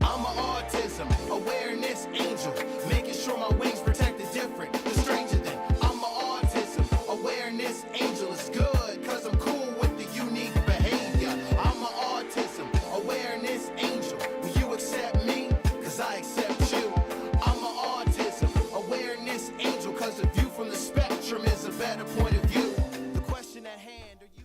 I'm an autism awareness angel, making sure my wings protect the different, the stranger than. I'm an autism awareness angel. It's good, cause I'm cool with the unique behavior. I'm an autism awareness angel. Will you accept me? Cause I accept you. I'm an autism awareness angel, cause a view from the spectrum is a better point of view. The question at hand, are you...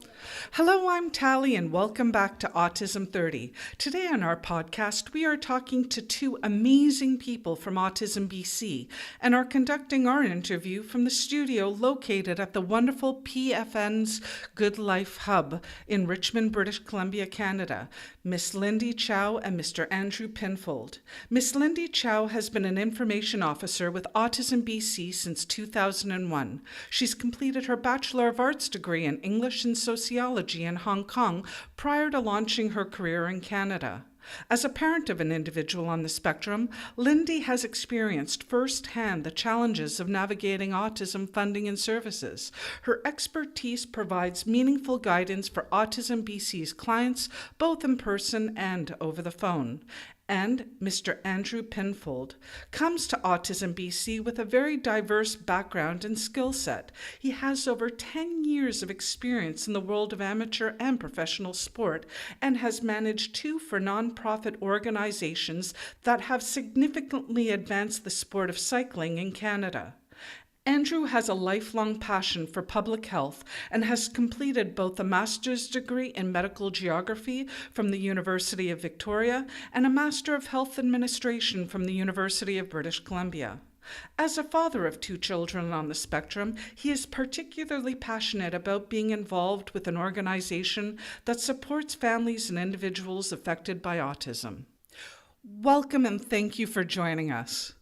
Hello, I'm Tally, and welcome back to Autism 30. Today on our podcast, we are talking to two amazing people from Autism BC and are conducting our interview from the studio located at the wonderful PFN's Good Life Hub in Richmond, British Columbia, Canada, Miss Lindy Chau and Mr. Andrew Pinfold. Miss Lindy Chau has been an information officer with Autism BC since 2001. She's completed her Bachelor of Arts degree in English and Sociology in Hong Kong prior to launching her career in Canada. As a parent of an individual on the spectrum, Lindy has experienced firsthand the challenges of navigating autism funding and services. Her expertise provides meaningful guidance for Autism BC's clients, both in person and over the phone. And Mr. Andrew Pinfold comes to Autism BC with a very diverse background and skill set. He has over 10 years of experience in the world of amateur and professional sport and has managed two for-nonprofit organizations that have significantly advanced the sport of cycling in Canada. Andrew has a lifelong passion for public health and has completed both a master's degree in medical geography from the University of Victoria and a Master of Health Administration from the University of British Columbia. As a father of two children on the spectrum, he is particularly passionate about being involved with an organization that supports families and individuals affected by autism. Welcome and thank you for joining us.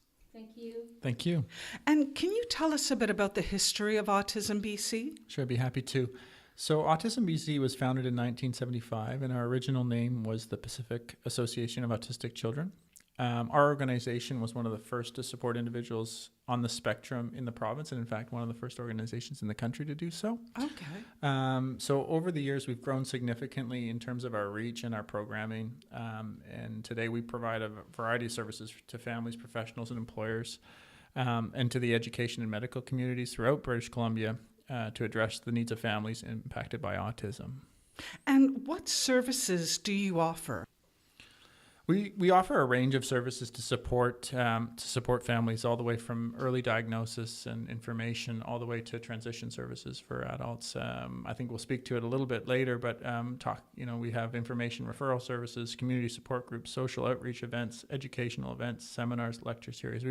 Thank you. And can you tell us a bit about the history of Autism BC? Sure, I'd be happy to. So Autism BC was founded in 1975, and our original name was the Pacific Association of Autistic Children. Our organization was one of the first to support individuals on the spectrum in the province, and in fact, one of the first organizations in the country to do so. Okay. So over the years, we've grown significantly in terms of our reach and our programming. And today we provide a variety of services to families, professionals, and employers, and to the education and medical communities throughout British Columbia to address the needs of families impacted by autism. And what services do you offer? We offer a range of services to support families, all the way from early diagnosis and information all the way to transition services for adults. I think we'll speak to it a little bit later, but we have information referral services, community support groups, social outreach events, educational events, seminars, lecture series.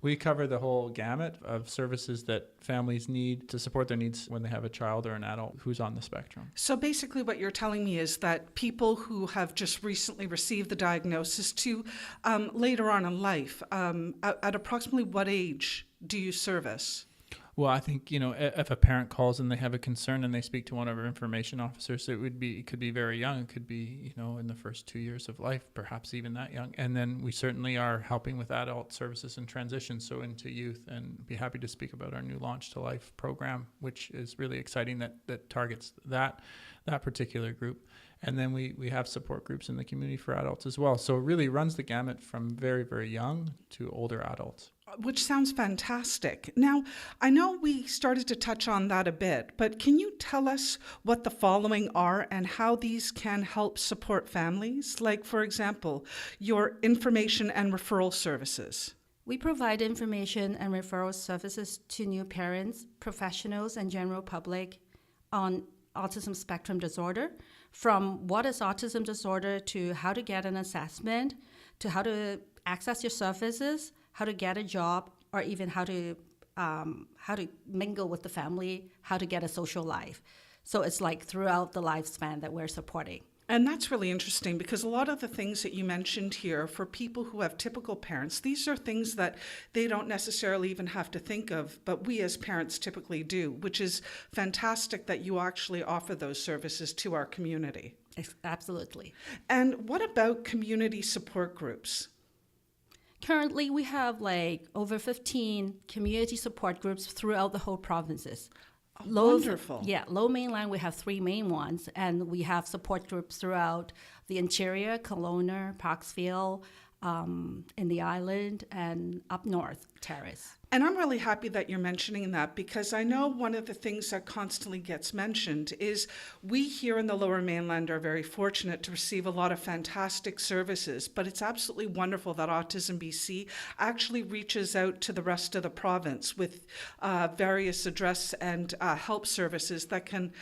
We cover the whole gamut of services that families need to support their needs when they have a child or an adult who's on the spectrum. So basically what you're telling me is that people who have just recently received the diagnosis to later on in life, at approximately what age do you service? Well, I think, if a parent calls and they have a concern and they speak to one of our information officers, it could be very young. It could be, in the first 2 years of life, perhaps even that young. And then we certainly are helping with adult services and transition, so into youth, and be happy to speak about our new Launch to Life program, which is really exciting that targets that particular group. And then we have support groups in the community for adults as well. So it really runs the gamut from very, very young to older adults. Which sounds fantastic. Now, I know we started to touch on that a bit, but can you tell us what the following are and how these can help support families? Like, for example, your information and referral services. We provide information and referral services to new parents, professionals, and general public on autism spectrum disorder, from what is autism disorder to how to get an assessment, to how to access your services, how to get a job, or even how to mingle with the family, how to get a social life. So it's like throughout the lifespan that we're supporting. And that's really interesting because a lot of the things that you mentioned here for people who have typical parents, these are things that they don't necessarily even have to think of, but we as parents typically do, which is fantastic that you actually offer those services to our community. Absolutely. And what about community support groups? Currently, we have like over 15 community support groups throughout the whole provinces. Wonderful. Low mainland, we have 3 main ones, and we have support groups throughout the interior, Kelowna, Parksville, in the island, and up north, Terrace. And I'm really happy that you're mentioning that, because I know one of the things that constantly gets mentioned is we here in the Lower Mainland are very fortunate to receive a lot of fantastic services, but it's absolutely wonderful that Autism BC actually reaches out to the rest of the province with various address and help services that can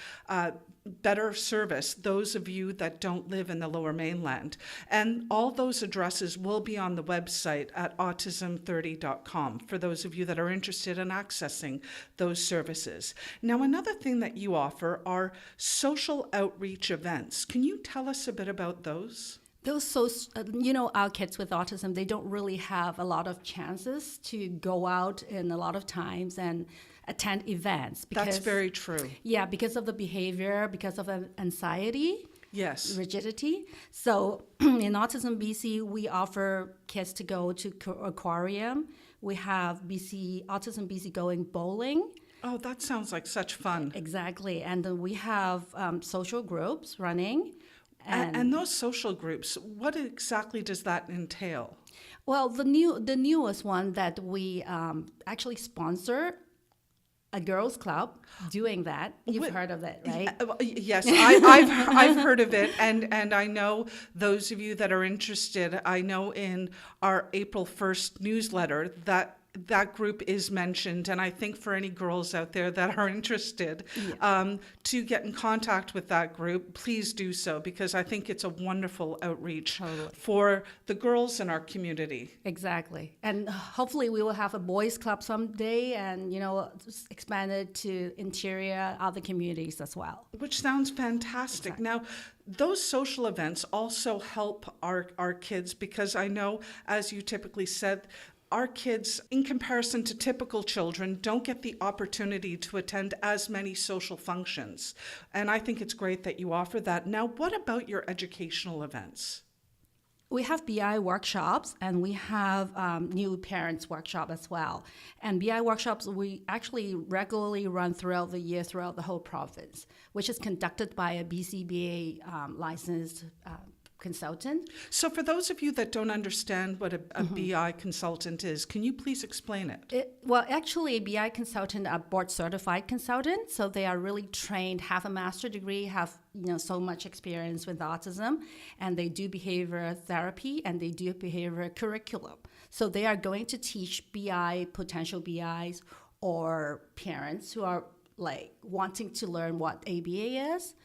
better service those of you that don't live in the Lower Mainland. And all those addresses will be on the website at autism30.com for those of you that are interested in accessing those services. Now, another thing that you offer are social outreach events. Can you tell us a bit about those? Our kids with autism, they don't really have a lot of chances to go out in a lot of times and attend events. That's very true. Yeah, because of the behavior, because of anxiety. Yes. Rigidity. So in Autism BC, we offer kids to go to aquarium. We have Autism BC going bowling. Oh, that sounds like such fun. Exactly. And then we have social groups running. And those social groups, what exactly does that entail? Well, the newest one that we actually sponsor, a girls' club doing that. You've heard of it, right? Yes, I've heard of it, and I know those of you that are interested. I know in our April 1st newsletter that group is mentioned, and I think for any girls out there that are interested to get in contact with that group, please do so, because I think it's a wonderful outreach for the girls in our community. Exactly. And hopefully we will have a boys club someday, and expand it to interior other communities as well. Which sounds fantastic. Exactly. Now, those social events also help our kids, because I know, as you typically said, our kids, in comparison to typical children, don't get the opportunity to attend as many social functions. And I think it's great that you offer that. Now, what about your educational events? We have BI workshops, and we have new parents workshop as well. And BI workshops we actually regularly run throughout the year, throughout the whole province, which is conducted by a BCBA licensed consultant. So for those of you that don't understand what a BI consultant is, can you please explain it? Actually, a BI consultant are board certified consultants, so they are really trained, have a master's degree, have so much experience with autism, and they do behavior therapy and they do behavior curriculum. So they are going to teach potential BIs or parents who are wanting to learn what ABA is,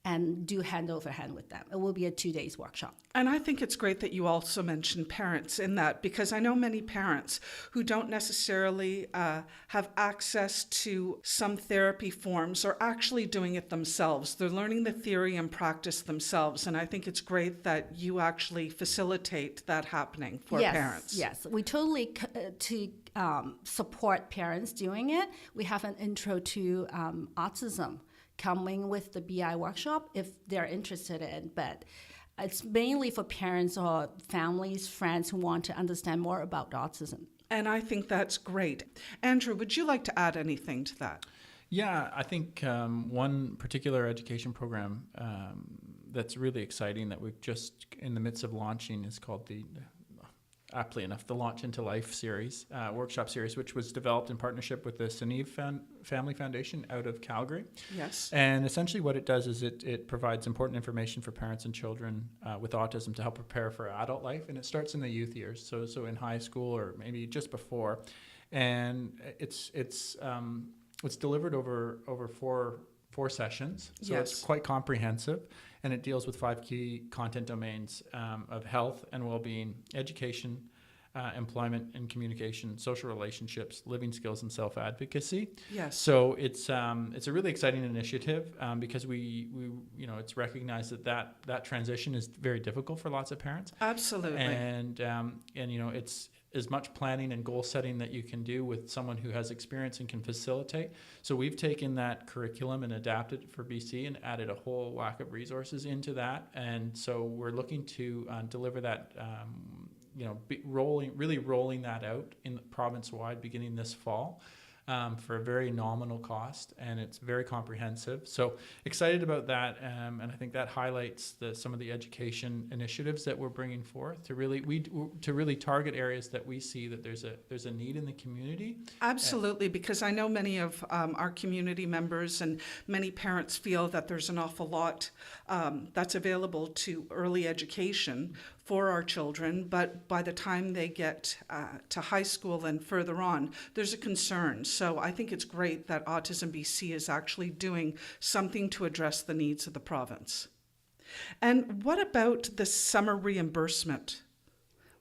and do hand over hand with them. It will be a 2-day workshop. And I think it's great that you also mentioned parents in that, because I know many parents who don't necessarily have access to some therapy forms or actually doing it themselves. They're learning the theory and practice themselves. And I think it's great that you actually facilitate that happening for parents. Yes, we totally support parents doing it. We have an intro to autism coming with the BI workshop if they're interested in, but it's mainly for parents or families, friends who want to understand more about autism. And I think that's great. Andrew, would you like to add anything to that? Yeah, I think one particular education program that's really exciting that we've just in the midst of launching is called aptly enough, the Launch into Life series, workshop series, which was developed in partnership with the Seneve Family Foundation out of Calgary. Yes. And essentially what it does is it provides important information for parents and children with autism to help prepare for adult life. And it starts in the youth years, so in high school or maybe just before. And it's delivered over four sessions, so yes. It's quite comprehensive, and it deals with 5 key content domains of health and well-being, education, employment and communication, social relationships, living skills, and self-advocacy. Yes. So it's a really exciting initiative because we it's recognized that transition is very difficult for lots of parents. Absolutely. And it's as much planning and goal setting that you can do with someone who has experience and can facilitate. So we've taken that curriculum and adapted it for BC and added a whole whack of resources into that. And so we're looking to deliver that really rolling that out in the province-wide beginning this fall. For a very nominal cost, and it's very comprehensive. So excited about that, and I think that highlights some of the education initiatives that we're bringing forth to really target areas that we see that there's a need in the community. Absolutely, because I know many of our community members and many parents feel that there's an awful lot that's available to early education for our children, but by the time they get to high school and further on, there's a concern. So I think it's great that Autism BC is actually doing something to address the needs of the province. And what about the summer reimbursement?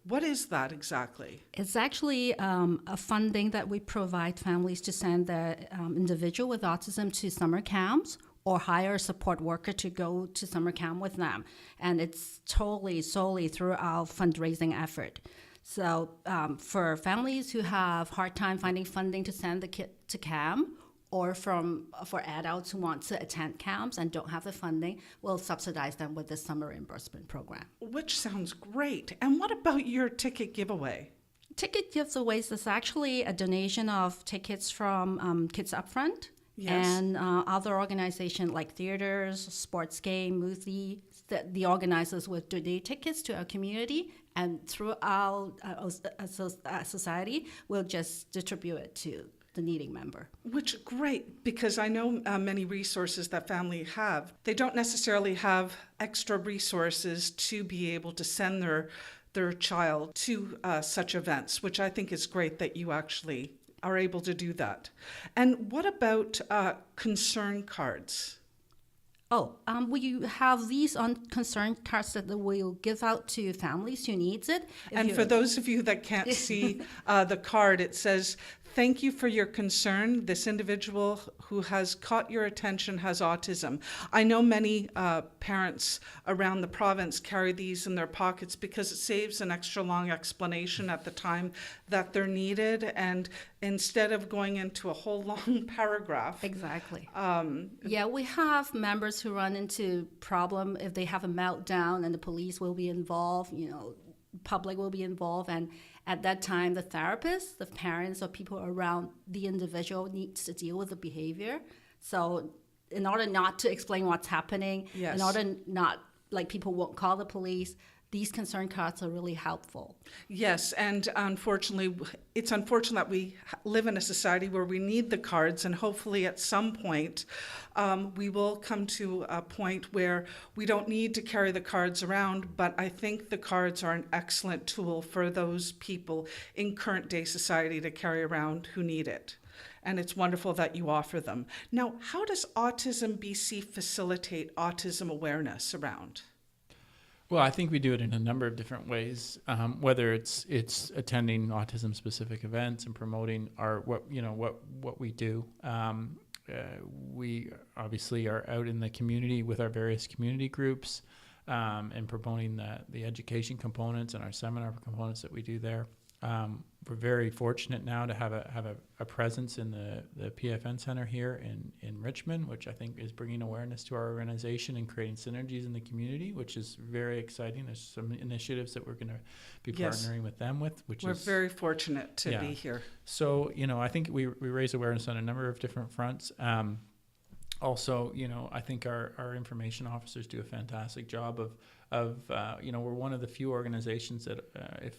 What is that exactly? It's actually a funding that we provide families to send their individual with autism to summer camps or hire a support worker to go to summer camp with them. And it's solely through our fundraising effort. So for families who have hard time finding funding to send the kid to camp, or for adults who want to attend camps and don't have the funding, we'll subsidize them with the summer reimbursement program. Which sounds great. And what about your ticket giveaway? Ticket giveaways is actually a donation of tickets from Kids Upfront. Yes. And other organizations like theaters, sports game, movie, the organizers will donate tickets to our community, and through our society, we'll just distribute it to the needing member. Which great, because I know many resources that family have. They don't necessarily have extra resources to be able to send their child to such events, which I think is great that you actually are able to do that. And what about concern cards? We have these on concern cards that we'll give out to families who needs it. And for those of you that can't see the card, it says, "Thank you for your concern. This individual who has caught your attention has autism." I know many parents around the province carry these in their pockets because it saves an extra long explanation at the time that they're needed. And instead of going into a whole long paragraph. Exactly. We have members who run into problem if they have a meltdown, and the police will be involved, public will be involved, and at that time, the therapist, the parents, or people around the individual needs to deal with the behavior. So in order not to explain what's happening, yes. in order not, people won't call the police, these concern cards are really helpful. Yes, and unfortunately, it's unfortunate that we live in a society where we need the cards, and hopefully at some point we will come to a point where we don't need to carry the cards around, but I think the cards are an excellent tool for those people in current day society to carry around who need it. And it's wonderful that you offer them. Now, how does Autism BC facilitate autism awareness around? Well, I think we do it in a number of different ways. Whether it's attending autism-specific events and promoting what we do. We obviously are out in the community with our various community groups and promoting the education components and our seminar components that we do there. We're very fortunate now to have a presence in the PFN Center here in Richmond, which I think is bringing awareness to our organization and creating synergies in the community, which is very exciting. There's some initiatives that we're going to be partnering with them with, we're very fortunate to be here. So, I think we raise awareness on a number of different fronts. Also, I think our information officers do a fantastic job of we're one of the few organizations that,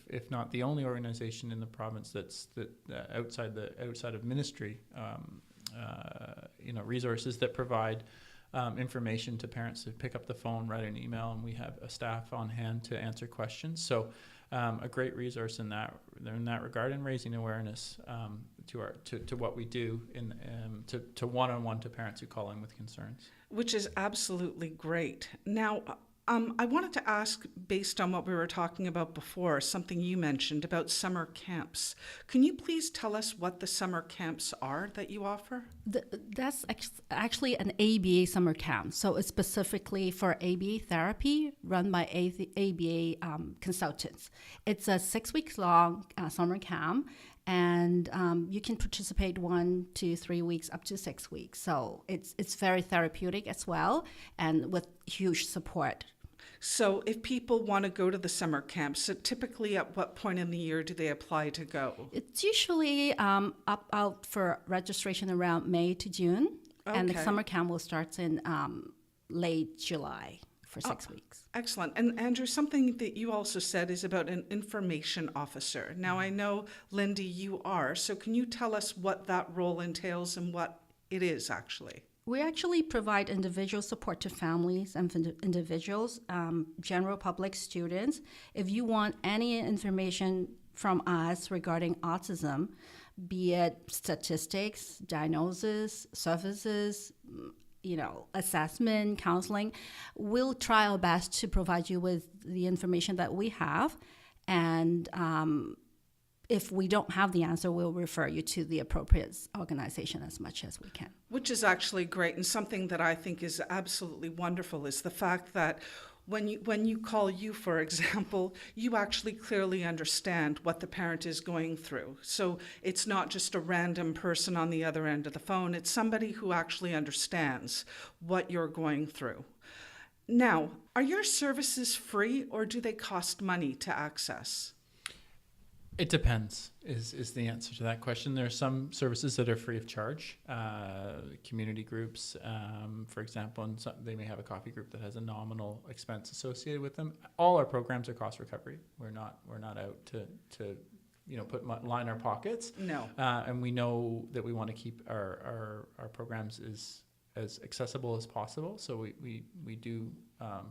if not the only organization in the province that outside of ministry, resources that provide information to parents to pick up the phone, write an email, and we have a staff on hand to answer questions. So a great resource in that regard, and raising awareness to what we do to one-on-one to parents who call in with concerns. Which is absolutely great. Now, I wanted to ask, based on what we were talking about before, something you mentioned about summer camps. Can you please tell us what the summer camps are that you offer? That's actually an ABA summer camp. So it's specifically for ABA therapy run by ABA consultants. It's a 6 weeks long summer camp, and you can participate 1 to 3 weeks up to 6 weeks. So it's very therapeutic as well, and with huge support. So if people want to go to the summer camps, so typically at what point in the year do they apply to go? It's usually out for registration around May to June, and the Okay. summer camp will start in late July for 6 weeks. Excellent. And Andrew, something that you also said is about an information officer. Now, I know, Lindy, you are, so can you tell us what that role entails and what it is actually? We actually provide individual support to families and individuals, general public students. If you want any information from us regarding autism, be it statistics, diagnosis, services, assessment, counseling, we'll try our best to provide you with the information that we have. And if we don't have the answer, we'll refer you to the appropriate organization as much as we can. Which is actually great, and something that I think is absolutely wonderful is the fact that when you call you, for example, you actually clearly understand what the parent is going through. So it's not just a random person on the other end of the phone, it's somebody who actually understands what you're going through. Now, are your services free or do they cost money to access? It depends is the answer to that question. There are some services that are free of charge. Community groups, for example, and they may have a coffee group that has a nominal expense associated with them. All our programs are cost recovery. We're not out to line our pockets. No. And we know that we want to keep our programs as accessible as possible. So we do,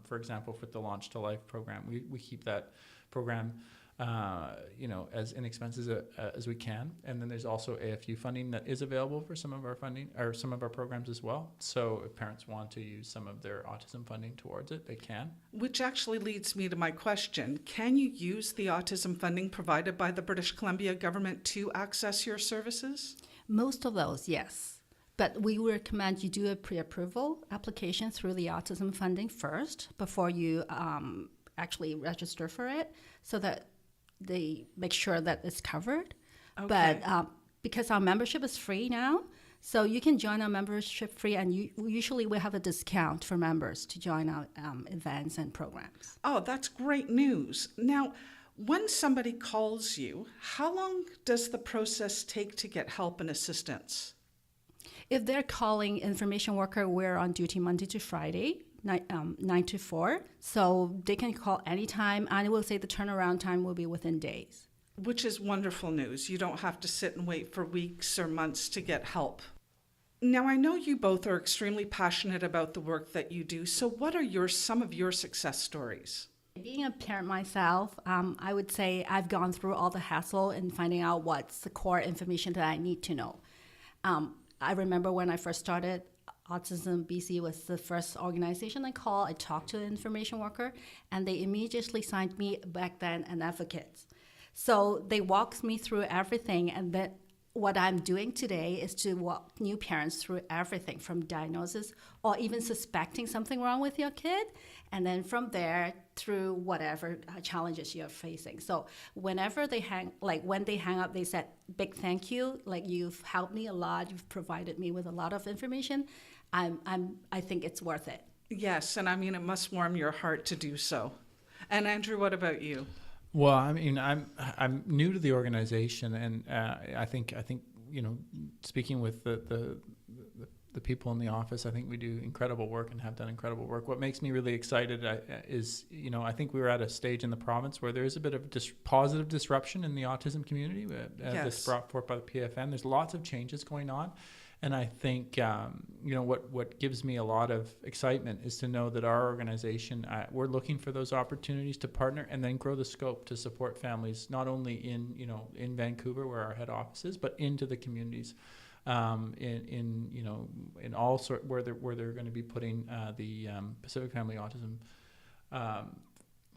for example, with the Launch to Life program, we keep that program as inexpensive as we can. And then there's also AFU funding that is available for some of our funding or some of our programs as well. So if parents want to use some of their autism funding towards it, they can. Which actually leads me to my question. Can you use the autism funding provided by the British Columbia government to access your services? Most of those, yes. But we would recommend you do a pre-approval application through the Autism Funding first before you actually register for it, so that they make sure that it's covered. Okay. But because our membership is free now, so you can join our membership free, and usually we have a discount for members to join our events and programs. Oh, that's great news. Now, when somebody calls you, how long does the process take to get help and assistance? If they're calling information worker, we're on duty Monday to Friday, 9 to 4. So they can call anytime, and I will say the turnaround time will be within days. Which is wonderful news. You don't have to sit and wait for weeks or months to get help. Now, I know you both are extremely passionate about the work that you do. So what are some of your success stories? Being a parent myself, I would say I've gone through all the hassle in finding out what's the core information that I need to know. I remember when I first started, Autism BC was the first organization I called. I talked to an information worker, and they immediately signed me back then an advocate. So they walked me through everything, and then what I'm doing today is to walk new parents through everything from diagnosis or even suspecting something wrong with your kid, and then from there through whatever challenges you're facing. So whenever when they hang up, they said, "Big thank you. You've helped me a lot. You've provided me with a lot of information. I think it's worth it." Yes, and I mean, it must warm your heart to do so. And Andrew, what about you? Well, I mean, I'm new to the organization, and I think speaking with the people in the office, I think we do incredible work and have done incredible work. What makes me really excited is I think we were at a stage in the province where there is a bit of positive disruption in the autism community. This brought forth by the PFN. There's lots of changes going on. And I think, what gives me a lot of excitement is to know that our organization, we're looking for those opportunities to partner and then grow the scope to support families, not only in Vancouver where our head office is, but into the communities, in all sort where they're going to be putting the Pacific Family Autism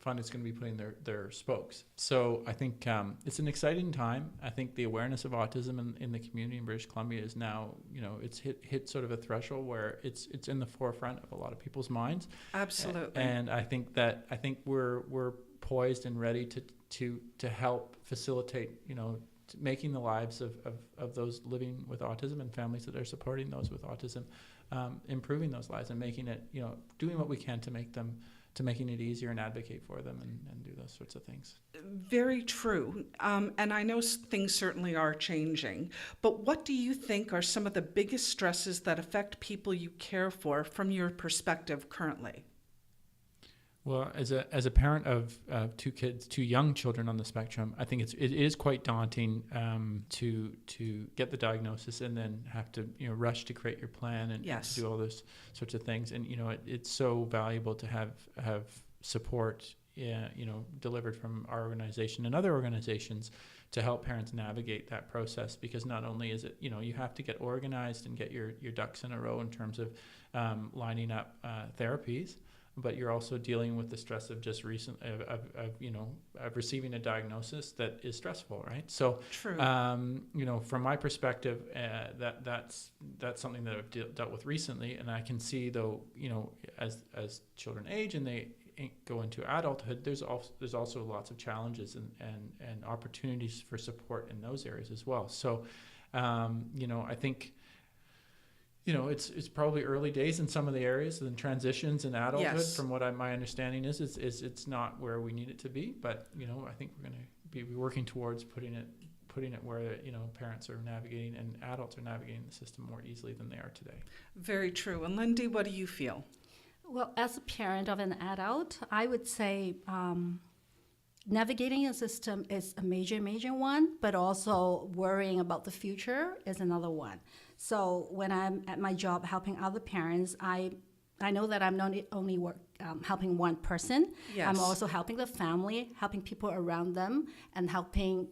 Fund is going to be putting their spokes. So I think it's an exciting time. I think the awareness of autism in the community in British Columbia is now, it's hit sort of a threshold where it's in the forefront of a lot of people's minds. Absolutely. And I think we're poised and ready to help facilitate, making the lives of those living with autism and families that are supporting those with autism, improving those lives and making it, doing what we can to making it easier and advocate for them and do those sorts of things. Very true. And I know things certainly are changing, but what do you think are some of the biggest stresses that affect people you care for from your perspective currently? Well, as a parent of two young children on the spectrum, I think it is quite daunting to get the diagnosis and then have to rush to create your plan and Yes. to do all those sorts of things. And it's so valuable to have support, delivered from our organization and other organizations to help parents navigate that process. Because not only is it you have to get organized and get your ducks in a row in terms of lining up therapies, but you're also dealing with the stress of just of receiving a diagnosis that is stressful, right? So, True. From my perspective, that's something that I've dealt with recently, and I can see though, as children age and they go into adulthood, there's also lots of challenges and opportunities for support in those areas as well. So, I think. It's probably early days in some of the areas and transitions in adulthood. Yes. From what my understanding is it's not where we need it to be. But I think we're going to be working towards putting it where parents are navigating and adults are navigating the system more easily than they are today. Very true. And Lindy, what do you feel? Well, as a parent of an adult, I would say navigating a system is a major one, but also worrying about the future is another one. So when I'm at my job helping other parents, I know that I'm not only helping one person. Yes. I'm also helping the family, helping people around them, and helping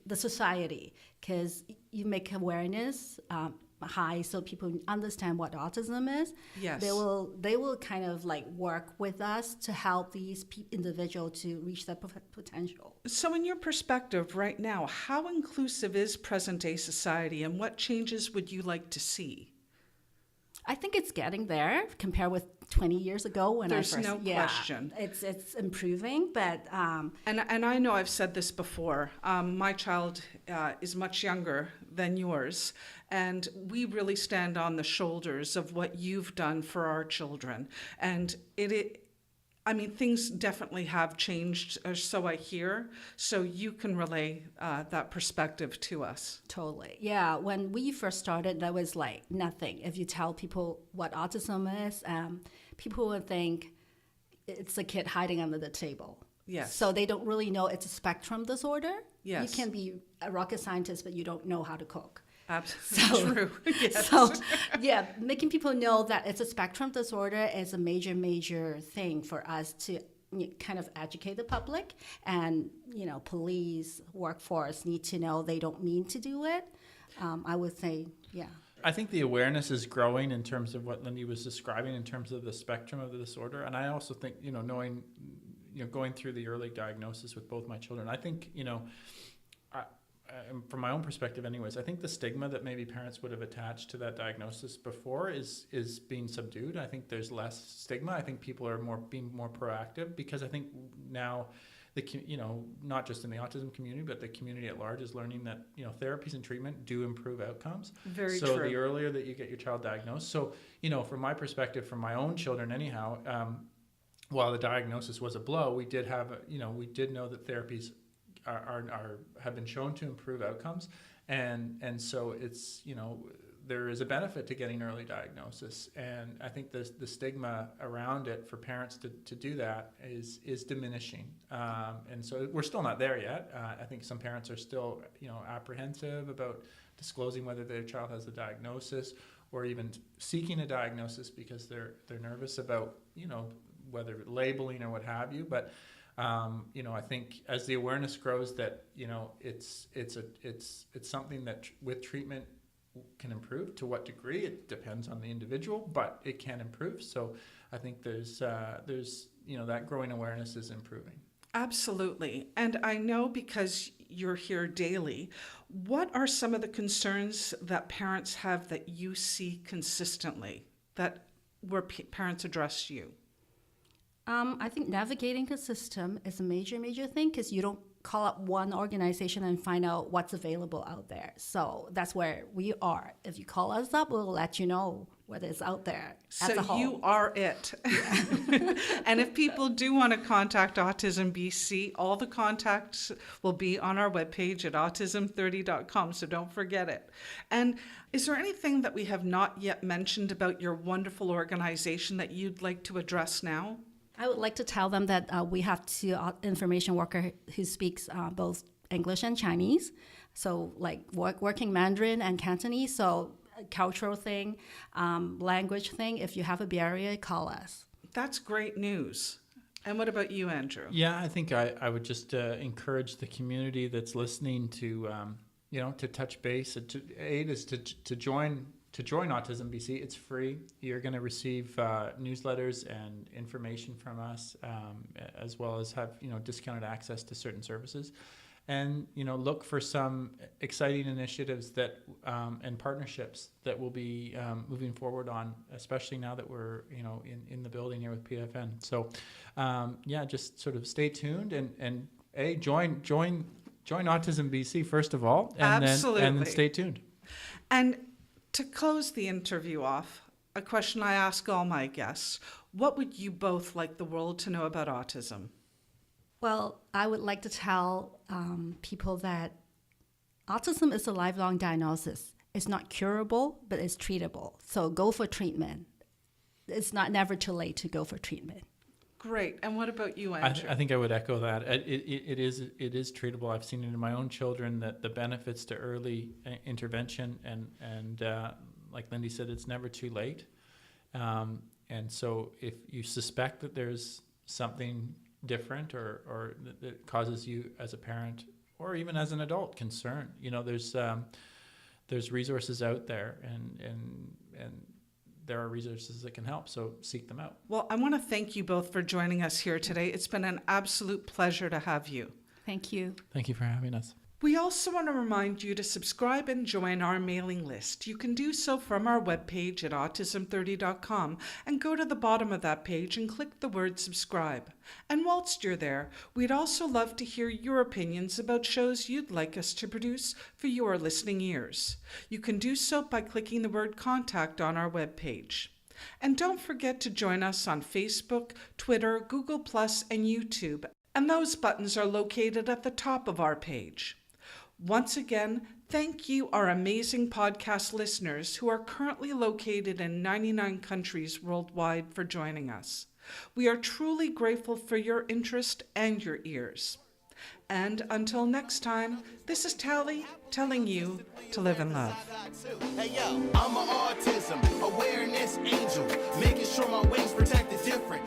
the society, because you make awareness high so people understand what autism is. Yes. They will kind of work with us to help these individuals to reach their potential. So in your perspective right now, how inclusive is present-day society and what changes would you like to see? I think it's getting there compared with 20 years ago when There's I first. no question. It's improving, but And I know I've said this before. My child is much younger than yours, and we really stand on the shoulders of what you've done for our children. And things definitely have changed, or so I hear. So you can relay that perspective to us. totally, yeah. When we first started, there was nothing. If you tell people what autism is, people would think it's a kid hiding under the table. Yes. So they don't really know it's a spectrum disorder. Yes. You can be a rocket scientist, but you don't know how to cook. Absolutely true. Yes. So, yeah, making people know that it's a spectrum disorder is a major thing for us to kind of educate the public, and police, workforce need to know they don't mean to do it. I would say, yeah. I think the awareness is growing in terms of what Lindy was describing in terms of the spectrum of the disorder, and I also think knowing, going through the early diagnosis with both my children, I think from my own perspective anyways, I think the stigma that maybe parents would have attached to that diagnosis before is being subdued. I think there's less stigma. I think people are being more proactive, because I think now not just in the autism community, but the community at large is learning that therapies and treatment do improve outcomes. Very so true. The earlier that you get your child diagnosed. So from my perspective, from my own children anyhow, while the diagnosis was a blow, we did know that therapies have been shown to improve outcomes, and so it's there is a benefit to getting early diagnosis, and I think the stigma around it for parents to do that is diminishing, and so we're still not there yet. I think some parents are still apprehensive about disclosing whether their child has a diagnosis or even seeking a diagnosis because they're nervous about whether labeling or what have you, but. I think as the awareness grows that it's something that with treatment can improve. To what degree, it depends on the individual, but it can improve. So I think there's that growing awareness is improving. Absolutely. And I know, because you're here daily, what are some of the concerns that parents have that you see consistently, where parents address you? I think navigating the system is a major thing, because you don't call up one organization and find out what's available out there. So that's where we are. If you call us up, we'll let you know what is out there as a So whole. you are it. And if people do want to contact Autism BC, all the contacts will be on our webpage at autism30.com, so don't forget it. And is there anything that we have not yet mentioned about your wonderful organization that you'd like to address now? I would like to tell them that we have two information worker who speaks both English and Chinese, so like working Mandarin and Cantonese. So cultural thing, language thing. If you have a barrier, call us. That's great news. And what about you, Andrew? Yeah, I think I would just encourage the community that's listening to to touch base. To join Autism BC. It's free. You're going to receive newsletters and information from us, as well as have discounted access to certain services. And look for some exciting initiatives that and partnerships that will be moving forward on, especially now that we're in the building here with PFN. So just sort of stay tuned and join Autism BC first of all, and Absolutely. then stay tuned. And to close the interview off, a question I ask all my guests: what would you both like the world to know about autism? Well, I would like to tell people that autism is a lifelong diagnosis. It's not curable, but it's treatable. So go for treatment. It's never too late to go for treatment. Great. And what about you, Andrew? I think I would echo that. It is treatable. I've seen it in my own children that the benefits to early intervention and like Lindy said, it's never too late. And so if you suspect that there's something different or that causes you as a parent or even as an adult concern, there's resources out there and there are resources that can help, so seek them out. Well, I want to thank you both for joining us here today. It's been an absolute pleasure to have you. Thank you. Thank you for having us. We also want to remind you to subscribe and join our mailing list. You can do so from our webpage at autism30.com and go to the bottom of that page and click the word subscribe. And whilst you're there, we'd also love to hear your opinions about shows you'd like us to produce for your listening ears. You can do so by clicking the word contact on our webpage. And don't forget to join us on Facebook, Twitter, Google+, and YouTube. And those buttons are located at the top of our page. Once again, thank you, our amazing podcast listeners who are currently located in 99 countries worldwide, for joining us. We are truly grateful for your interest and your ears. And until next time, this is Tally telling you to live in love. Hey yo, I'm an autism awareness angel, making sure my wings protect the different.